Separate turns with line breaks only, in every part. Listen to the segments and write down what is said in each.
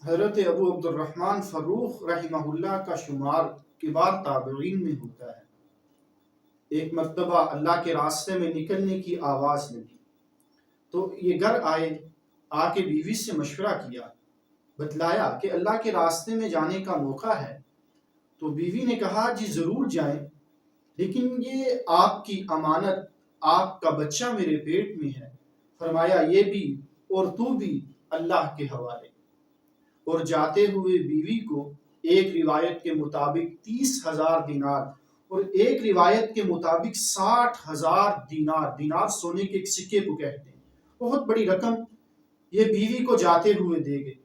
حضرت ابو عبد الرحمن فروخ رحمہ اللہ کا شمار کبار تابعین میں ہوتا ہے۔ ایک مرتبہ اللہ کے راستے میں نکلنے کی آواز لگی تو یہ گھر آئے، آ کے بیوی سے مشورہ کیا، بتلایا کہ اللہ کے راستے میں جانے کا موقع ہے۔ تو بیوی نے کہا جی ضرور جائیں، لیکن یہ آپ کی امانت، آپ کا بچہ میرے پیٹ میں ہے۔ فرمایا یہ بھی اور تو بھی اللہ کے حوالے۔ اور جاتے ہوئے بیوی کو ایک روایت کے مطابق 30,000 دینار اور ایک روایت کے مطابق 60,000 دینار، دینار سونے کے ایک سکے کو کہتے ہیں، بہت بڑی رقم یہ بیوی کو جاتے ہوئے دے گئے۔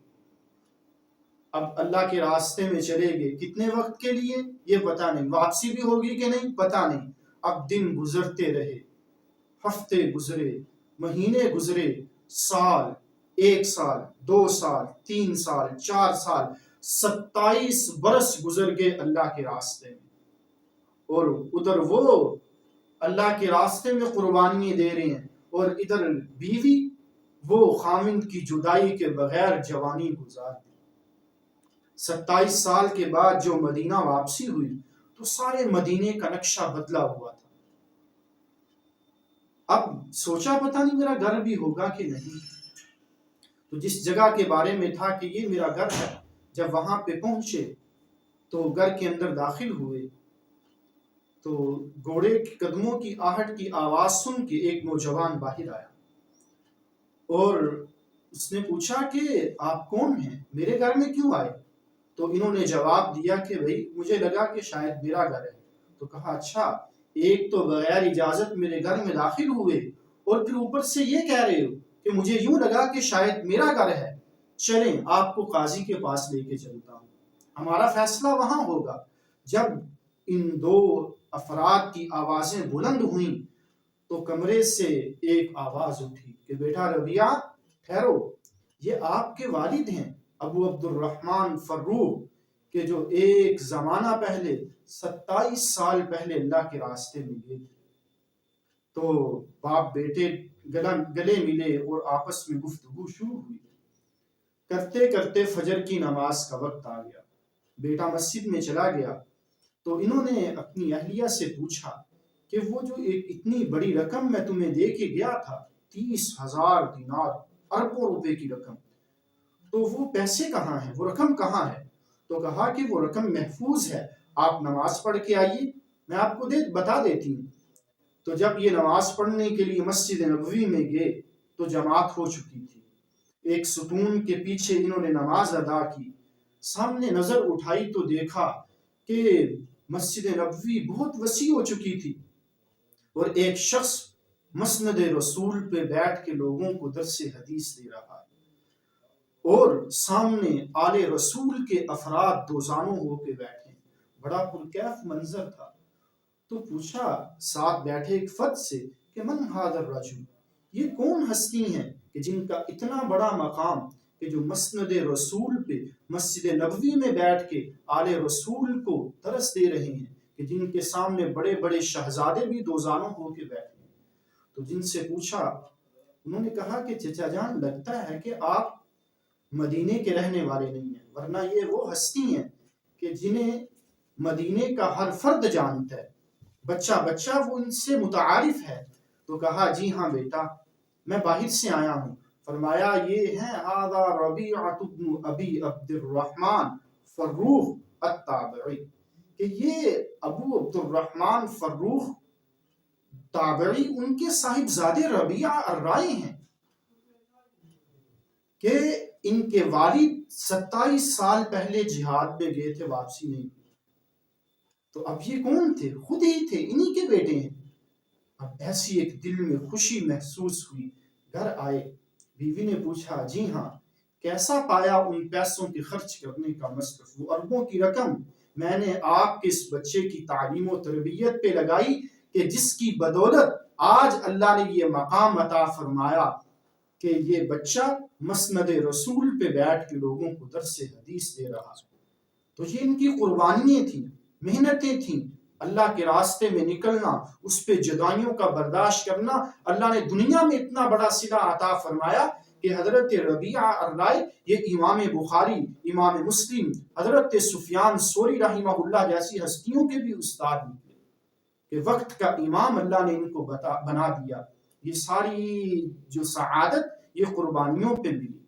اب اللہ کے راستے میں چلے گئے، کتنے وقت کے لیے یہ پتہ نہیں، واپسی بھی ہوگی کہ نہیں پتہ نہیں۔ اب دن گزرتے رہے، ہفتے گزرے، مہینے گزرے، سال، 1 سال، 2 سال، 3 سال، 4 سال، 27 برس گزر گئے اللہ کے راستے میں۔ اور ادھر وہ اللہ کے راستے میں قربانیاں دے رہے ہیں، اور ادھر بیوی وہ خاوند کی جدائی کے بغیر جوانی گزار دی۔ 27 سال کے بعد جو مدینہ واپسی ہوئی تو سارے مدینے کا نقشہ بدلا ہوا تھا۔ اب سوچا پتہ نہیں میرا گھر بھی ہوگا کہ نہیں، تو جس جگہ کے بارے میں تھا کہ یہ میرا گھر ہے، جب وہاں پہ پہنچے تو گھر کے اندر داخل ہوئے تو گھوڑے کے قدموں کی آہٹ کی آواز سن کے ایک نوجوان باہر آیا اور اس نے پوچھا کہ آپ کون ہیں، میرے گھر میں کیوں آئے؟ تو انہوں نے جواب دیا کہ بھئی مجھے لگا کہ شاید میرا گھر ہے۔ تو کہا اچھا، ایک تو بغیر اجازت میرے گھر میں داخل ہوئے اور پھر اوپر سے یہ کہہ رہے ہو کہ مجھے یوں لگا کہ شاید میرا گھر ہے، چلیں آپ کو قاضی کے پاس لے کے چلتا ہوں، ہمارا فیصلہ وہاں ہوگا۔ جب ان دو افراد کی آوازیں بلند ہوئیں تو کمرے سے ایک آواز اٹھی کہ بیٹا ربیہ ٹھہرو، یہ آپ کے والد ہیں ابو عبد الرحمن فروخ کہ جو ایک زمانہ پہلے 27 سال پہلے اللہ کے راستے میں گئے تھے۔ تو باپ بیٹے گلے ملے اور آپس میں گفتگو شروع ہوئی۔ کرتے کرتے فجر کی نماز کا وقت آ گیا، بیٹا مسجد میں چلا گیا تو انہوں نے اپنی اہلیہ سے پوچھا کہ وہ جو ایک اتنی بڑی رقم میں تمہیں دے کے گیا تھا، 30,000 دینار، اربوں روپے کی رقم، تو وہ پیسے کہاں ہیں، وہ رقم کہاں ہے؟ تو کہا کہ وہ رقم محفوظ ہے، آپ نماز پڑھ کے آئیے، میں آپ کو بتا دیتی ہوں۔ تو جب یہ نماز پڑھنے کے لیے مسجد نبوی میں گئے تو جماعت ہو چکی تھی، ایک ستون کے پیچھے انہوں نے نماز ادا کی، سامنے نظر اٹھائی تو دیکھا کہ مسجد نبوی بہت وسیع ہو چکی تھی اور ایک شخص مسند رسول پہ بیٹھ کے لوگوں کو درس حدیث دے رہا ہے، اور سامنے آل رسول کے افراد دوزانوں ہو کے بیٹھے، بڑا پرکیف منظر تھا۔ تو پوچھا ساتھ بیٹھے ایک فرد سے کہ من ھذا الرجل، یہ کون ہستی ہیں کہ جن کا اتنا بڑا مقام کہ جو مسند رسول پہ مسجد نبوی میں بیٹھ کے آل رسول کو درس دے رہے ہیں، کہ جن کے سامنے بڑے بڑے شہزادے بھی دوزانوں ہو کے بیٹھے ہیں۔ تو جن سے پوچھا، انہوں نے کہا کہ چچا جان لگتا ہے کہ آپ مدینے کے رہنے والے نہیں ہیں، ورنہ یہ وہ ہستی ہیں کہ جنہیں مدینے کا ہر فرد جانتا ہے، بچہ بچہ وہ ان سے متعارف ہے۔ تو کہا جی ہاں بیٹا، میں باہر سے آیا ہوں۔ فرمایا یہ ہیں ھذا ربیعۃ بن ابی عبد الرحمن فروخ التابعی، کہ یہ ابو عبد الرحمن فروخ تابعی ان کے صاحبزادے ربیعہ الرائے ہیں، کہ ان کے والد 27 سال پہلے جہاد پہ گئے تھے، واپسی نہیں۔ تو اب یہ کون تھے؟ خود ہی تھے، انہی کے بیٹے ہیں۔ اب ایسی ایک دل میں خوشی محسوس ہوئی، گھر آئے، بیوی نے پوچھا جی ہاں، کیسا پایا ان پیسوں کے خرچ کرنے کا مصرف، وہ اربوں کی رقم میں نے آپ کے اس بچے کی تعلیم و تربیت پہ لگائی کہ جس کی بدولت آج اللہ نے یہ مقام عطا فرمایا۔ کہ یہ بچہ مسند رسول پہ بیٹھ کے لوگوں کو درس حدیث دے رہا ہے۔ تو یہ ان کی قربانیاں تھیں، محنتیں تھیں، اللہ کے راستے میں نکلنا، اس پہ جدائیوں کا برداشت کرنا۔ اللہ نے دنیا میں اتنا بڑا صلہ عطا فرمایا کہ حضرت ربیعہ الرائے، یہ امام بخاری، امام مسلم، حضرت سفیان ثوری رحمہ اللہ جیسی ہستیوں کے بھی استاد نکلے، کہ وقت کا امام اللہ نے ان کو بنا دیا۔ یہ ساری جو سعادت یہ قربانیوں پہ ملی۔